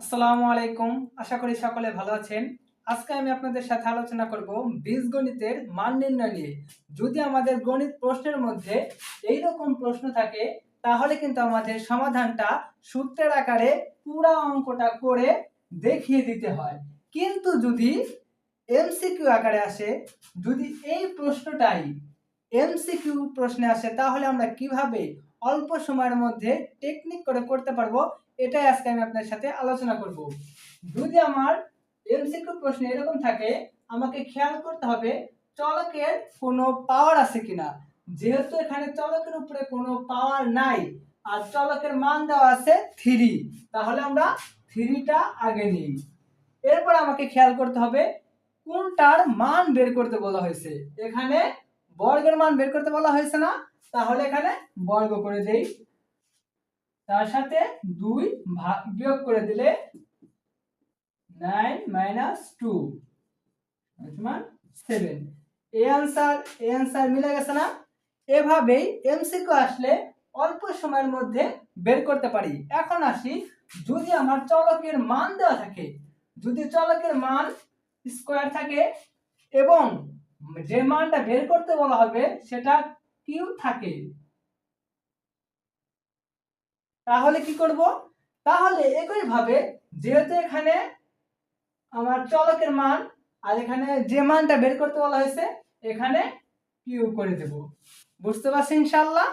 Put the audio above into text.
আসসালামু আলাইকুম। আশা করি সকলে ভালো আছেন। আজকে আমি আপনাদের সাথে আলোচনা করব বীজগণিতের মান নির্ণয় নিয়ে। যদি আমাদের গণিত প্রশ্নের মধ্যে এইরকম প্রশ্ন থাকে তাহলে কিন্তু আমাদের সমাধানটা সূত্রের আকারে পুরো অঙ্কটা করে দেখিয়ে দিতে হয়। কিন্তু যদি এমসিকিউ আকারে আসে, যদি এই প্রশ্নটাই এমসিকিউ প্রশ্নে আসে তাহলে আমরা কিভাবে অল্প সময়ের মধ্যে টেকনিক করে করতে পারবো, এটাই আজকে আমি আপনার সাথে আলোচনা করব। যদি আমার এমসিকিউ প্রশ্ন এরকম থাকে, আমাকে খেয়াল করতে হবে চলকের কোনো পাওয়ার আছে কিনা। যেহেতু এখানে চলকের উপরে কোনো পাওয়ার নাই আর চলকের মান দেওয়া আছে 3, তাহলে আমরা 3টা আগে নিই। এরপর আমাকে খেয়াল করতে হবে কোনটার মান বের করতে বলা হয়েছে। এখানে বর্গের মান বের করতে বলা হয়েছে না, তাহলে এখানে বর্গ করে দেই। তার সাথে 2 বিয়োগ করে দিলে 9 - 2 সমান 7। এই आंसर মিলে গেছে না। এভাবেই এমসিকিউ আসলে অল্প সময়ের মধ্যে বের করতে পারি। এখন আসি, যদি আমার চলকের মান দেওয়া থাকে, যদি চলকের মান স্কয়ার থাকে এবং যে মানটা বের করতে বলা হবে সেটা কিউ থাকে, তাহলে কি করব? তাহলে একই ভাবে, যেহেতু এখানে আমার চলকের মান আর এখানে যে মানটা বের করতে বলা হয়েছে, এখানে কিউ করে দেব। বুঝতে পারছেন ইনশাআল্লাহ?